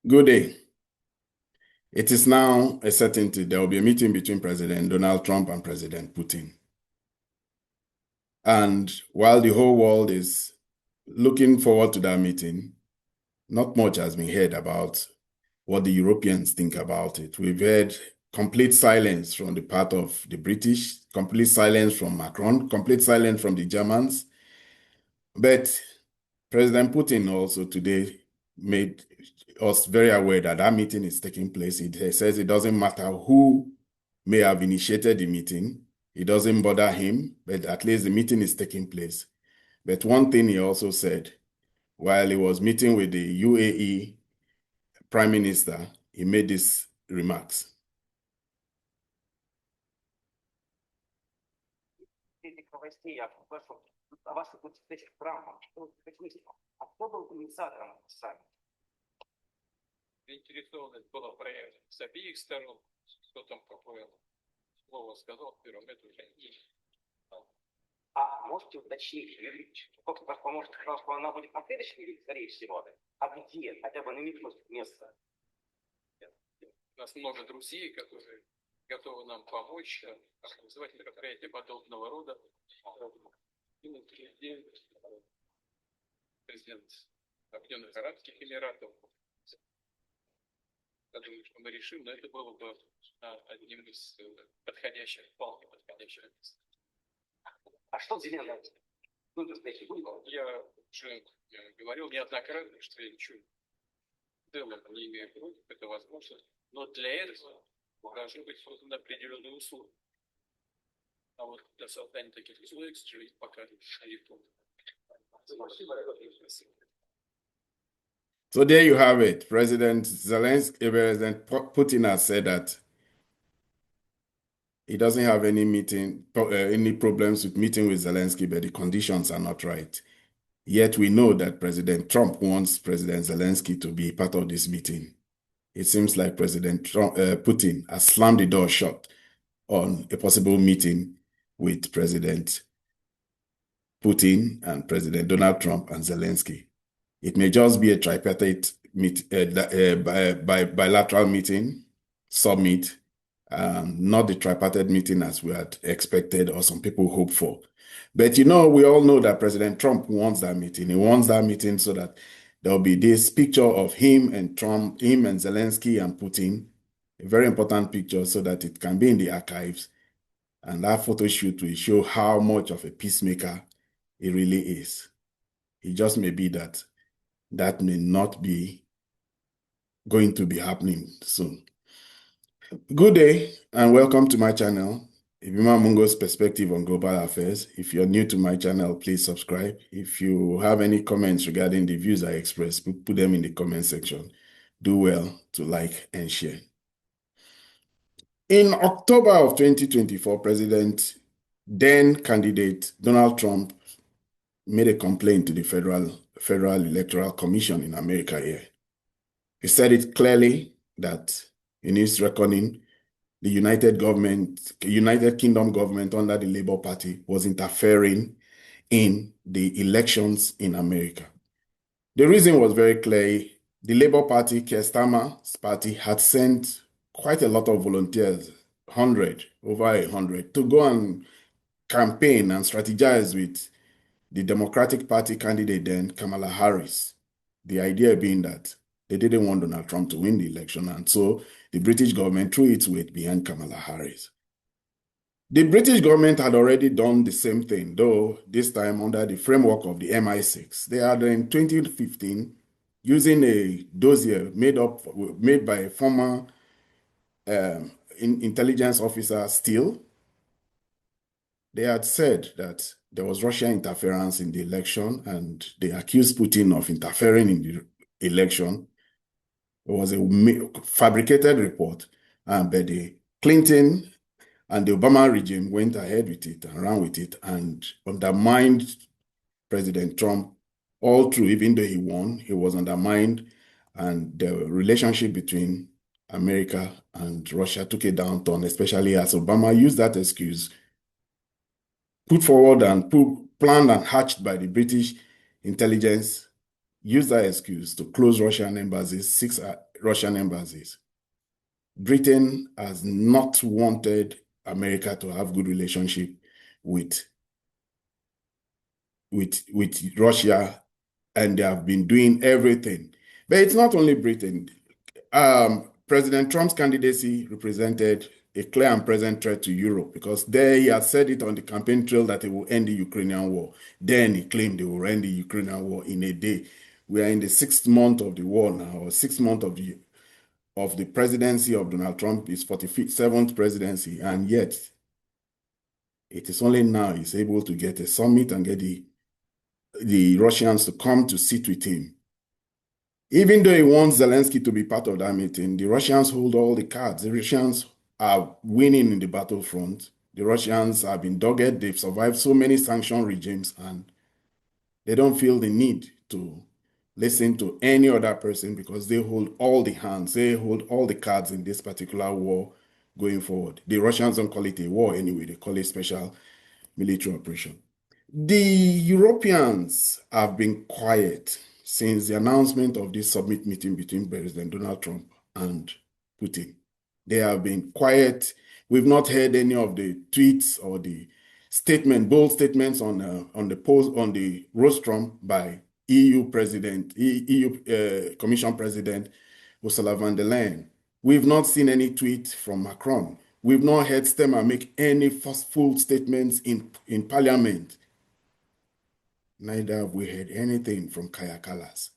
Good day. It is now a certainty there will be a meeting between President Donald Trump and President Putin. And while the whole world is looking forward to that meeting, not much has been heard about what the Europeans think about it. We've heard complete silence from the part of the British, complete silence from Macron, complete silence from the Germans. But President Putin also today made us very aware that that meeting is taking place. He says it doesn't matter who may have initiated the meeting. It doesn't bother him, but at least the meeting is taking place. But one thing he also said, while he was meeting with the UAE Prime Minister, he made these remarks. Заинтересованность была проявлена с обеих сторон. Кто там какое слово сказал первым, это уже не. А можете уточнить юридически, кто поможет, что она будет на следующей неделе, скорее всего, а где, хотя бы намекнуть место? У нас много друзей, которые готовы нам помочь организовать мероприятия подобного рода. Президент Объединенных Арабских Эмиратов. Я думаю, что мы решим, но это было бы одним из подходящих, вполне подходящих мест. А что Зеленский? Я уже говорил неоднократно, что я ничего в целом не имею против, это возможно, но для этого должны быть созданы определенные условия. А вот для создания таких условий, к сожалению, пока не помню. So there you have it. President Zelensky, President Putin has said that he doesn't have any problems with meeting with Zelensky, but the conditions are not right. Yet we know that President Trump wants President Zelensky to be part of this meeting. It seems like President Putin has slammed the door shut on a possible meeting with President Putin and President Donald Trump and Zelensky. It may just be a tripartite bilateral meeting, summit, not the tripartite meeting as we had expected or some people hope for. But we all know that President Trump wants that meeting. He wants that meeting so that there'll be this picture of him and Trump, him and Zelensky and Putin, a very important picture so that it can be in the archives. And that photo shoot will show how much of a peacemaker he really is. It just may be that may not be going to be happening soon. Good day and welcome to my channel, Ibima Mungo's Perspective on Global Affairs. If you're new to my channel, please subscribe. If you have any comments regarding the views I express, put them in the comment section. Do well to like and share. In October of 2024, then candidate Donald Trump made a complaint to the Federal Electoral Commission in America here. He said it clearly that in his reckoning, the United Kingdom government under the Labour Party was interfering in the elections in America. The reason was very clear. The Labour Party, Keir Starmer's party, had sent quite a lot of volunteers, over 100, to go and campaign and strategize with the Democratic Party candidate then, Kamala Harris. The idea being that they didn't want Donald Trump to win the election, and so the British government threw its weight behind Kamala Harris. The British government had already done the same thing, though this time under the framework of the MI6. They had in 2015, using a dossier made by a former intelligence officer, Steele. They had said that there was Russian interference in the election, and they accused Putin of interfering in the election. It was a fabricated report, but the Clinton and the Obama regime went ahead with it and ran with it and undermined President Trump all through. Even though he won, he was undermined, and the relationship between America and Russia took a downturn, especially as Obama used that excuse put forward and planned and hatched by the British intelligence, used that excuse to close Russian embassies, Russian embassies. Britain has not wanted America to have good relationship with Russia, and they have been doing everything. But it's not only Britain. President Trump's candidacy represented a clear and present threat to Europe because there he had said it on the campaign trail that he will end the Ukrainian war. Then he claimed he will end the Ukrainian war in a day. We are in the 6th month of the war now, or 6th month of the presidency of Donald Trump, his 47th presidency, and yet it is only now he's able to get a summit and get the Russians to come to sit with him. Even though he wants Zelensky to be part of that meeting, the Russians hold all the cards. The Russians are winning in the battlefront. The Russians have been dogged. They've survived so many sanction regimes, and they don't feel the need to listen to any other person because they hold all the hands. They hold all the cards in this particular war going forward. The Russians don't call it a war anyway. They call it special military operation. The Europeans have been quiet since the announcement of this summit meeting between President Donald Trump and Putin. They have been quiet. We've not heard any of the tweets or the bold statements on the post on the rostrum by EU Commission President Ursula von der Leyen. We've not seen any tweet from Macron. We've not heard Stemmer make any forceful statements in Parliament. Neither have we heard anything from Kaja Kallas.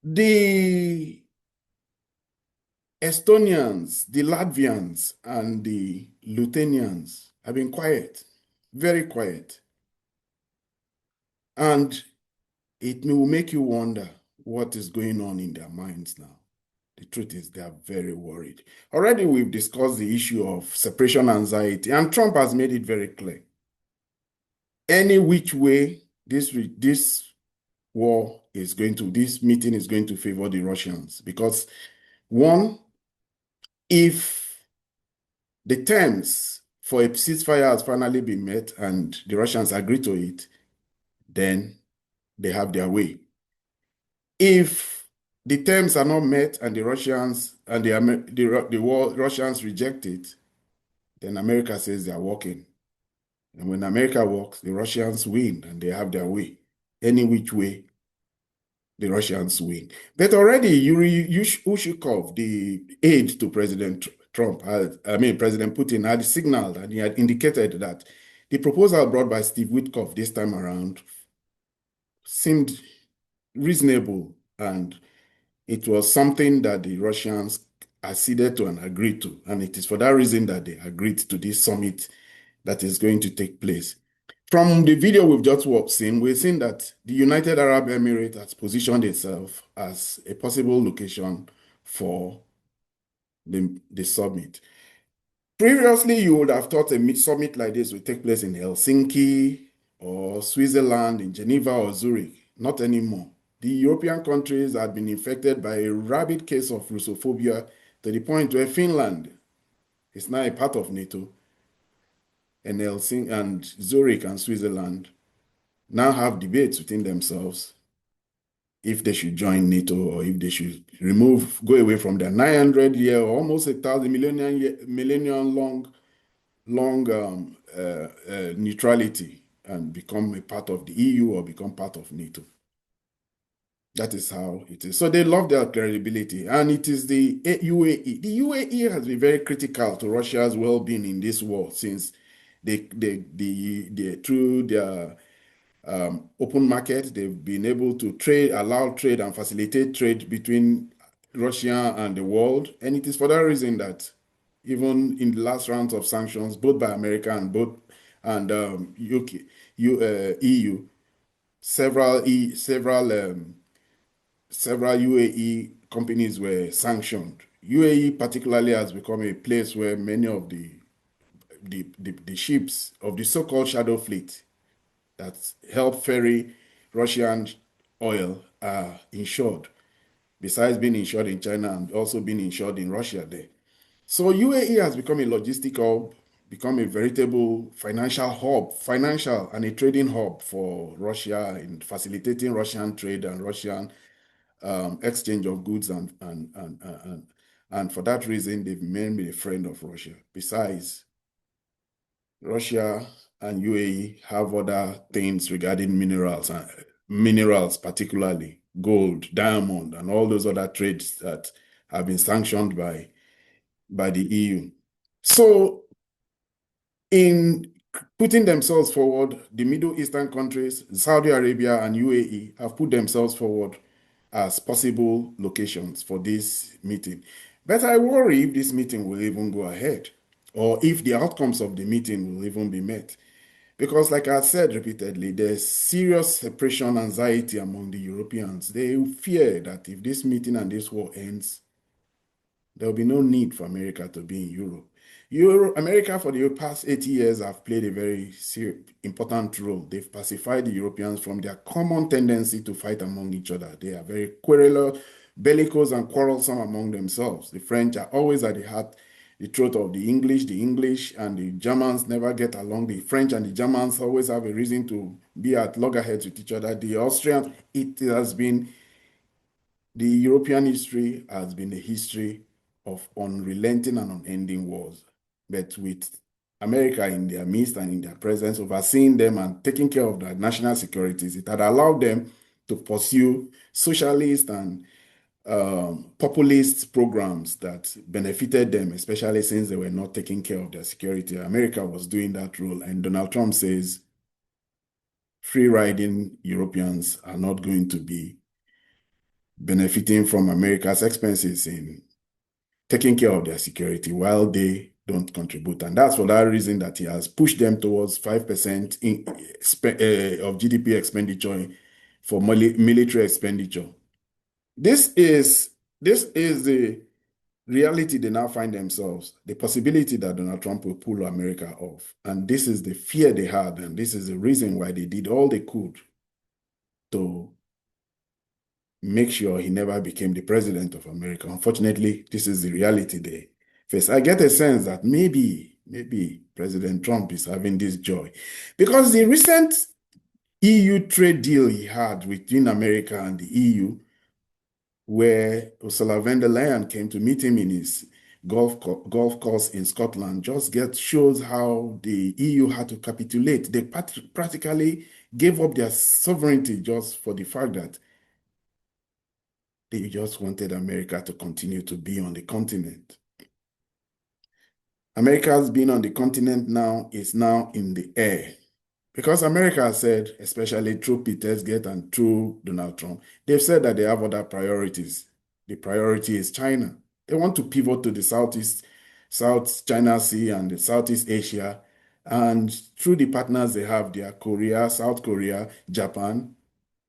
The Estonians, the Latvians, and the Lithuanians have been quiet, very quiet. And it will make you wonder what is going on in their minds now. The truth is, they are very worried. Already we've discussed the issue of separation anxiety, and Trump has made it very clear. Any which way, this meeting is going to favor the Russians because, one, if the terms for a ceasefire has finally been met and the Russians agree to it, then they have their way. If the terms are not met and the Russians and Russians reject it, then America says they are walking. And when America walks, the Russians win and they have their way. Any which way, the Russians win. But already Yuri Ushakov, the aide to President President Putin, had signaled and he had indicated that the proposal brought by Steve Witkoff this time around seemed reasonable, and it was something that the Russians acceded to and agreed to. And it is for that reason that they agreed to this summit that is going to take place. From the video we've just seen, we've seen that the United Arab Emirates has positioned itself as a possible location for the summit. Previously, you would have thought a summit like this would take place in Helsinki or Switzerland, in Geneva or Zurich. Not anymore. The European countries have been infected by a rabid case of Russophobia to the point where Finland is now a part of NATO, and Helsinki and Zurich and Switzerland now have debates within themselves if they should join NATO or if they should go away from their 900-year, almost 1,000 millennium long neutrality and become a part of the EU or become part of NATO. That is how it is. So they love their credibility, and it is the UAE. The UAE has been very critical to Russia's well-being in this war since through their open market, they've been able to allow trade and facilitate trade between Russia and the world. And it is for that reason that even in the last rounds of sanctions, both by America and EU, several UAE companies were sanctioned. UAE particularly has become a place where many of the ships of the so-called shadow fleet that help ferry Russian oil are insured, besides being insured in China and also being insured in Russia there. So UAE has become a logistic hub, become a veritable financial and a trading hub for Russia in facilitating Russian trade and Russian exchange of goods, and for that reason, they've made me a friend of Russia. Besides, Russia and UAE have other things regarding minerals, particularly gold, diamond, and all those other trades that have been sanctioned by the EU. So, in putting themselves forward, the Middle Eastern countries, Saudi Arabia and UAE, have put themselves forward as possible locations for this meeting. But I worry if this meeting will even go ahead, or if the outcomes of the meeting will even be met. Because, like I said repeatedly, there's serious separation anxiety among the Europeans. They fear that if this meeting and this war ends, there will be no need for America to be in Europe. America, for the past 80 years, have played a very important role. They've pacified the Europeans from their common tendency to fight among each other. They are very querulous, bellicose, and quarrelsome among themselves. The French are always at the throat of the English and the Germans never get along. The French and the Germans always have a reason to be at loggerheads with each other. The Austrians, the European history has been a history of unrelenting and unending wars. But with America in their midst and in their presence, overseeing them and taking care of their national securities, it had allowed them to pursue socialist and populist programs that benefited them, especially since they were not taking care of their security. America was doing that role, and Donald Trump says free-riding Europeans are not going to be benefiting from America's expenses in taking care of their security while they don't contribute. And that's for that reason that he has pushed them towards 5% of GDP expenditure for military expenditure. This is the reality they now find themselves, the possibility that Donald Trump will pull America off. And this is the fear they had, and this is the reason why they did all they could to make sure he never became the president of America. Unfortunately, this is the reality they face. I get a sense that maybe President Trump is having this joy because the recent EU trade deal he had between America and the EU, where Ursula von der Leyen came to meet him in his golf course in Scotland, just shows how the EU had to capitulate. They practically gave up their sovereignty just for the fact that they just wanted America to continue to be on the continent. America's being on the continent now is now in the air. Because America has said, especially through Peter Gates and through Donald Trump, they've said that they have other priorities. The priority is China. They want to pivot to the South China Sea and the Southeast Asia. And through the partners they have, their Korea, South Korea, Japan,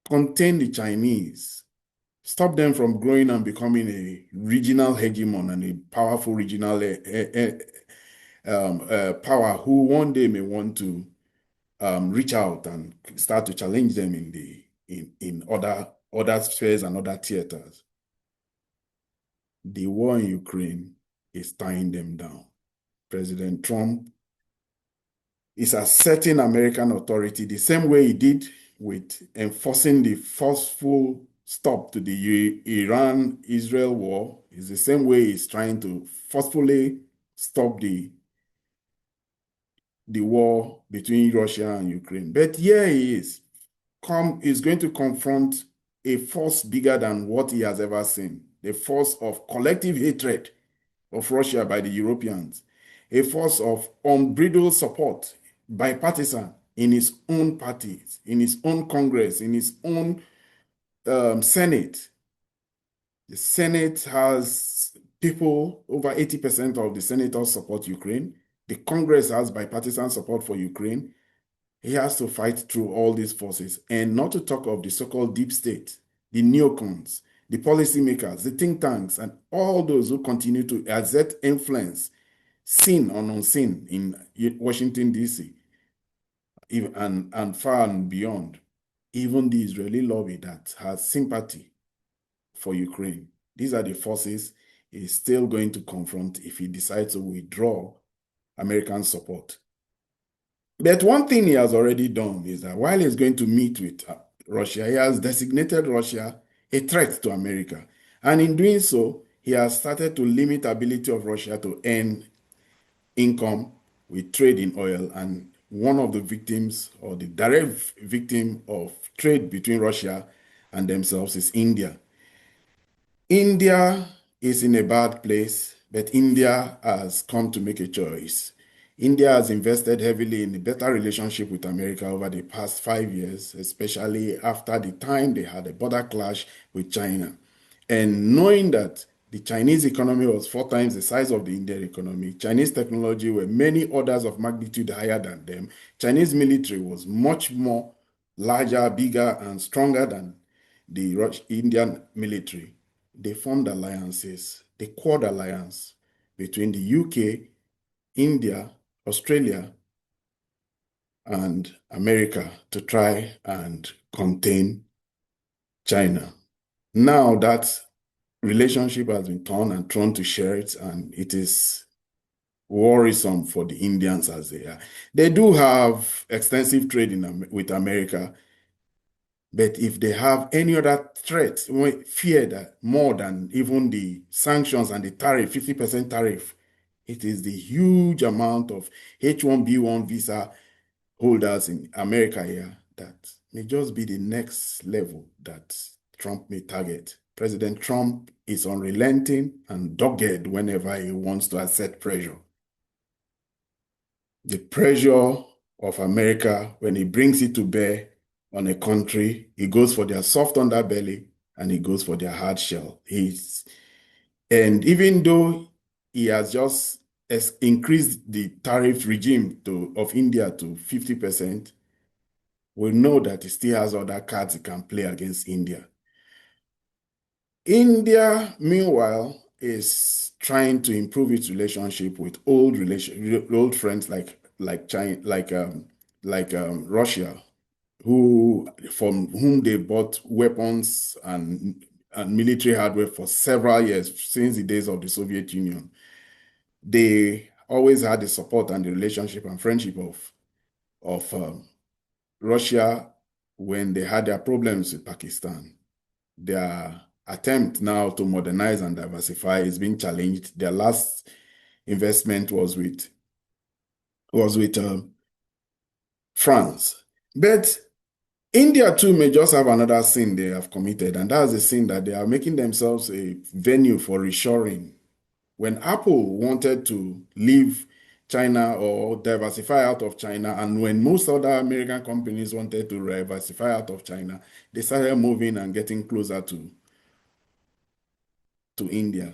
contain the Chinese. Stop them from growing and becoming a regional hegemon and a powerful regional power who one day may want to reach out and start to challenge them in other spheres and other theaters. The war in Ukraine is tying them down. President Trump is asserting American authority the same way he did with enforcing the forceful stop to the Iran-Israel war. Is the same way he's trying to forcefully stop the war between Russia and Ukraine. But here he is going to confront a force bigger than what he has ever seen, the force of collective hatred of Russia by the Europeans, a force of unbridled support, bipartisan, in his own parties, in his own Congress, in his own Senate. The Senate has people, over 80% of the senators support Ukraine. The Congress has bipartisan support for Ukraine. He has to fight through all these forces, and not to talk of the so-called deep state, the neocons, the policymakers, the think tanks, and all those who continue to exert influence, seen or unseen, in Washington, D.C., and far and beyond. Even the Israeli lobby that has sympathy for Ukraine. These are the forces he's still going to confront if he decides to withdraw American support. But one thing he has already done is that while he's going to meet with Russia, he has designated Russia a threat to America. And in doing so, he has started to limit the ability of Russia to earn income with trade in oil. And one of the victims, or the direct victim of trade between Russia and themselves, is India. India is in a bad place, but India has come to make a choice. India has invested heavily in a better relationship with America over the past 5 years, especially after the time they had a border clash with China. And knowing that the Chinese economy was 4 times the size of the Indian economy, Chinese technology were many orders of magnitude higher than them, Chinese military was much more larger, bigger, and stronger than the Indian military. They formed alliances, the Quad Alliance between the UK, India, Australia, and America to try and contain China. Now that relationship has been torn and thrown to shreds, and it is worrisome for the Indians as they are. They do have extensive trade with America, but if they have any other threat, fear that more than even the sanctions and the tariff, 50% tariff, it is the huge amount of H-1B1 visa holders in America here that may just be the next level that Trump may target. President Trump is unrelenting and dogged whenever he wants to assert pressure. The pressure of America, when he brings it to bear on a country, he goes for their soft underbelly and he goes for their hard shell. And even though he has just increased the tariff regime of India to 50%, we know that he still has other cards he can play against India. India, meanwhile, is trying to improve its relationship with old friends like China, like Russia, from whom they bought weapons and military hardware for several years, since the days of the Soviet Union. They always had the support and the relationship and friendship of Russia when they had their problems with Pakistan. Their attempt now to modernize and diversify is being challenged. Their last investment was with France. But India too may just have another sin they have committed, and that's the sin that they are making themselves a venue for reshoring. When Apple wanted to leave China or diversify out of China, and when most other American companies wanted to diversify out of China, they started moving and getting closer to India.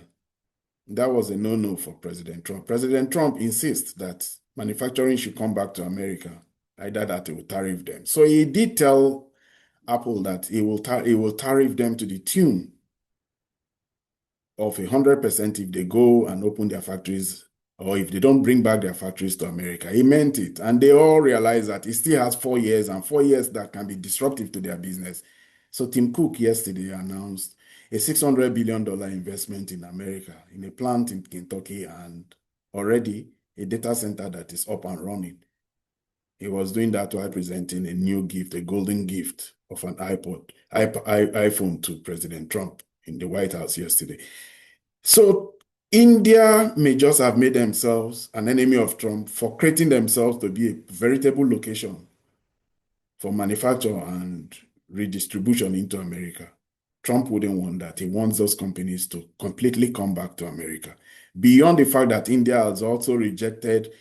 That was a no-no for President Trump. President Trump insists that manufacturing should come back to America, either that he will tariff them. So he did tell Apple that he will tariff them to the tune of 100% if they go and open their factories, or if they don't bring back their factories to America. He meant it. And they all realize that he still has 4 years, and 4 years that can be disruptive to their business. So Tim Cook yesterday announced a $600 billion investment in America, in a plant in Kentucky, and already a data center that is up and running. He was doing that while presenting a new gift, a golden gift of an iPhone to President Trump in the White House yesterday. So India may just have made themselves an enemy of Trump for creating themselves to be a veritable location for manufacture and redistribution into America. Trump wouldn't want that. He wants those companies to completely come back to America. Beyond the fact that India has also rejected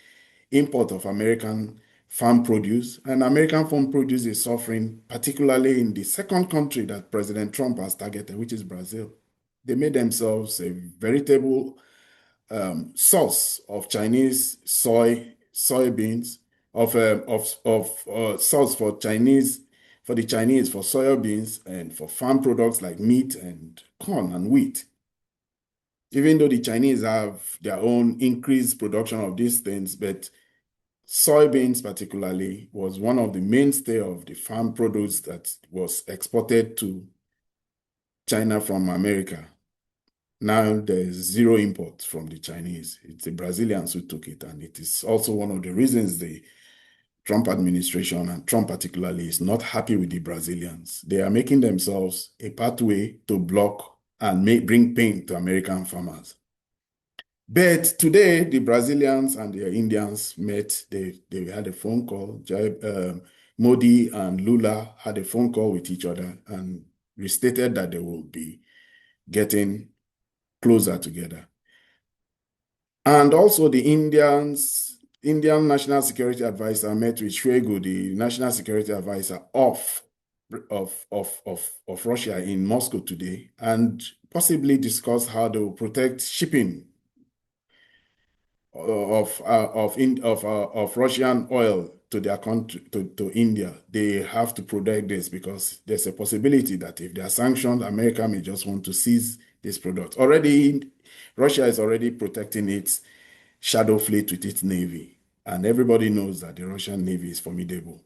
import of American farm produce, and American farm produce is suffering, particularly in the second country that President Trump has targeted, which is Brazil. They made themselves a veritable source of Chinese soybeans, source for the Chinese for soybeans and for farm products like meat and corn and wheat. Even though the Chinese have their own increased production of these things, but soybeans particularly was one of the mainstay of the farm produce that was exported to China from America. Now there's zero import from the Chinese. It's the Brazilians who took it, and it is also one of the reasons Trump administration and Trump particularly is not happy with the Brazilians. They are making themselves a pathway to block and bring pain to American farmers. But today, the Brazilians and the Indians met. They had a phone call. Modi and Lula had a phone call with each other and restated that they will be getting closer together. And also the Indian National Security Advisor met with Shoigu, the National Security Advisor of Russia in Moscow today, and possibly discuss how they will protect shipping of Russian oil to their country, to India. They have to protect this because there's a possibility that if they are sanctioned, America may just want to seize this product. Already, Russia is already protecting its shadow fleet with its navy, and everybody knows that the Russian navy is formidable.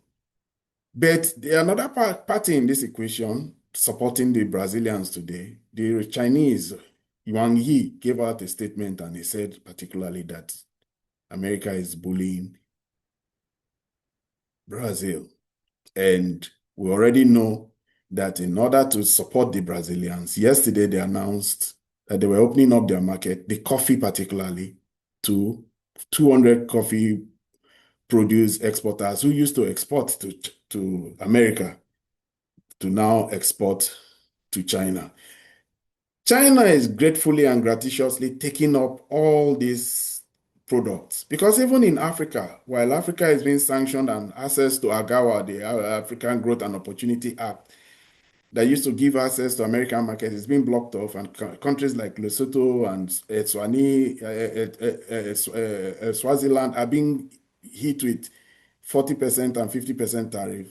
But the another party in this equation supporting the Brazilians today, the Chinese, Wang Yi, gave out a statement and he said particularly that America is bullying Brazil. And we already know that in order to support the Brazilians, yesterday they announced that they were opening up their market, the coffee particularly, to 200 coffee produce exporters who used to export to America to now export to China. China is gratefully and gratuitously taking up all these products because even in Africa, while Africa is being sanctioned and access to AGAWA, the African Growth and Opportunity Act, that used to give access to American market is being blocked off, and countries like Lesotho and Swaziland are being hit with 40% and 50% tariff.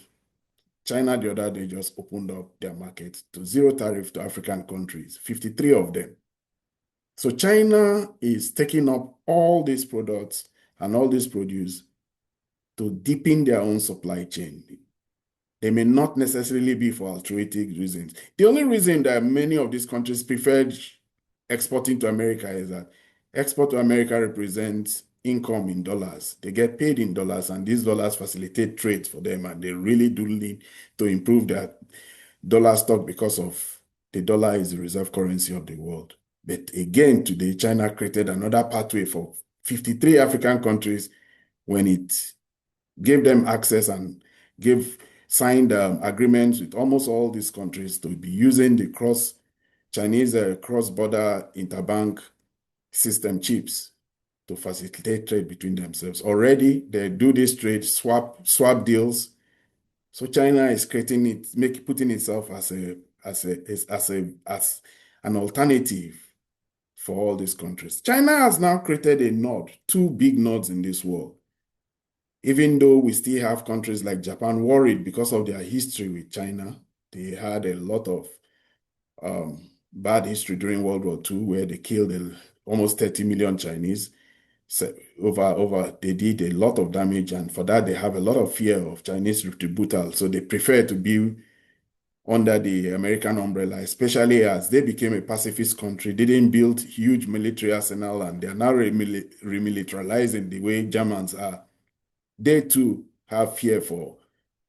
China the other day just opened up their market to zero tariff to African countries, 53 of them. So China is taking up all these products and all this produce to deepen their own supply chain. They may not necessarily be for altruistic reasons. The only reason that many of these countries preferred exporting to America is that export to America represents income in dollars. They get paid in dollars, and these dollars facilitate trade for them, and they really do need to improve their dollar stock because of the dollar is the reserve currency of the world. But again, today, China created another pathway for 53 African countries when it gave them access and signed agreements with almost all these countries to be using the Chinese cross-border interbank system chips to facilitate trade between themselves. Already, they do this trade swap deals. So China is creating it, putting itself as an alternative for all these countries. China has now created a node, two big nodes in this world. Even though we still have countries like Japan worried because of their history with China. They had a lot of bad history during World War II where they killed almost 30 million Chinese. So they did a lot of damage, and for that they have a lot of fear of Chinese retributal. So they prefer to be under the American umbrella, especially as they became a pacifist country. They didn't build huge military arsenal, and they are now remilitarizing the way Germans are. They too have fear for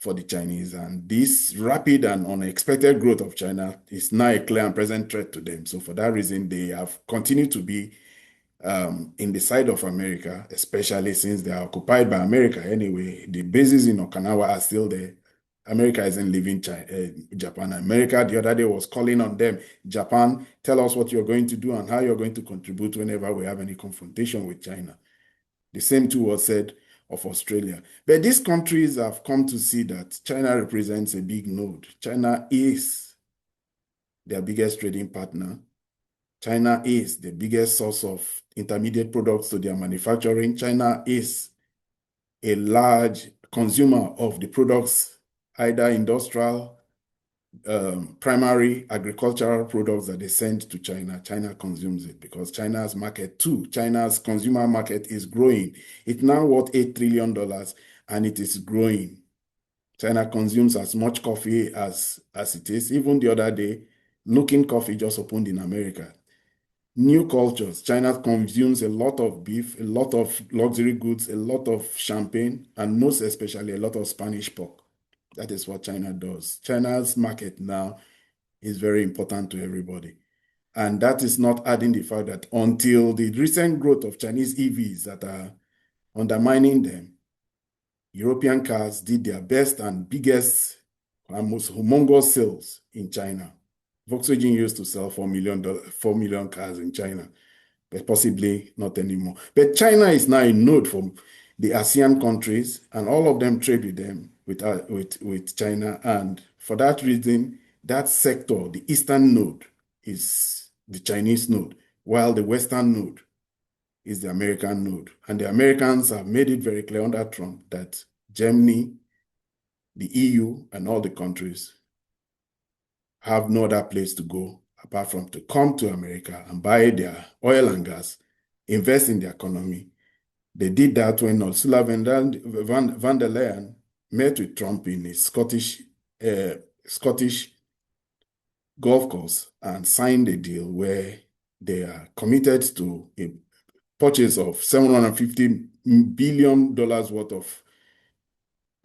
the Chinese, and this rapid and unexpected growth of China is now a clear and present threat to them. So for that reason, they have continued to be in the side of America, especially since they are occupied by America anyway. The bases in Okinawa are still there. America isn't leaving Japan. America the other day was calling on them, Japan, tell us what you're going to do and how you're going to contribute whenever we have any confrontation with China. The same too was said of Australia. But these countries have come to see that China represents a big node. China is their biggest trading partner. China is the biggest source of intermediate products to their manufacturing. China is a large consumer of the products, either industrial, primary agricultural products that they send to China. China consumes it because China's market too, China's consumer market is growing. It's now worth $8 trillion and it is growing. China consumes as much coffee as it is. Even the other day, Looking Coffee just opened in America. new cultures. China consumes a lot of beef, a lot of luxury goods, a lot of champagne, and most especially a lot of Spanish pork. That is what China does. China's market now is very important to everybody. And that is not adding the fact that until the recent growth of Chinese EVs that are undermining them, European cars did their best and biggest and most humongous sales in China. Volkswagen used to sell 4 million cars in China, but possibly not anymore. But China is now a node for the ASEAN countries, and all of them trade with them, with China. And for that reason, that sector, the eastern node, is the Chinese node, while the western node is the American node. And the Americans have made it very clear under Trump that Germany, the EU, and all the countries have no other place to go apart from to come to America and buy their oil and gas, invest in the economy. They did that when Ursula von der Leyen met with Trump in his Scottish golf course and signed a deal where they are committed to a purchase of $750 billion worth of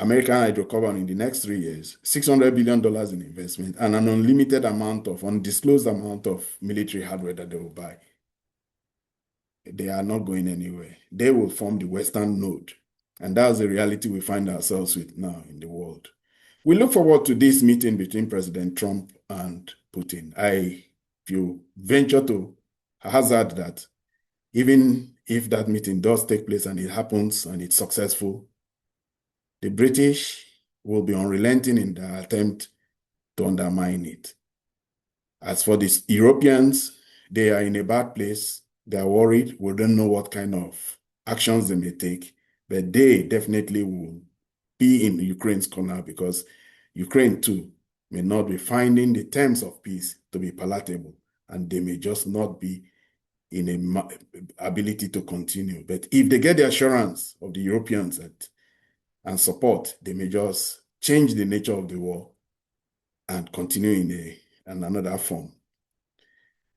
American hydrocarbon in the next 3 years, $600 billion in investment, and an unlimited amount of, undisclosed amount of military hardware that they will buy. They are not going anywhere. They will form the Western node. And that's the reality we find ourselves with now in the world. We look forward to this meeting between President Trump and Putin. If you venture to hazard that, even if that meeting does take place and it happens and it's successful, the British will be unrelenting in their attempt to undermine it. As for the Europeans, they are in a bad place. They are worried. We don't know what kind of actions they may take, but they definitely will be in Ukraine's corner because Ukraine too may not be finding the terms of peace to be palatable, and they may just not be in an ability to continue. But if they get the assurance of the Europeans and support, they may just change the nature of the war and continue in another form.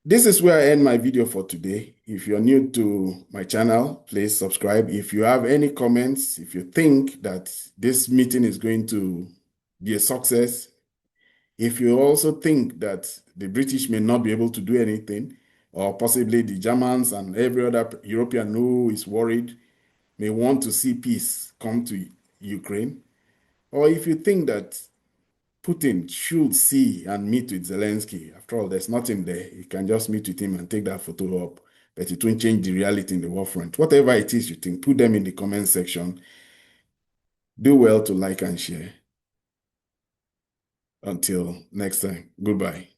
This is where I end my video for today. If you're new to my channel, please subscribe. If you have any comments, if you think that this meeting is going to be a success, if you also think that the British may not be able to do anything, or possibly the Germans and every other European who is worried may want to see peace come to Ukraine, or if you think that Putin should see and meet with Zelensky. After all, there's nothing there. You can just meet with him and take that photo up, but it won't change the reality in the war front. Whatever it is you think, put them in the comment section. Do well to like and share. Until next time, goodbye.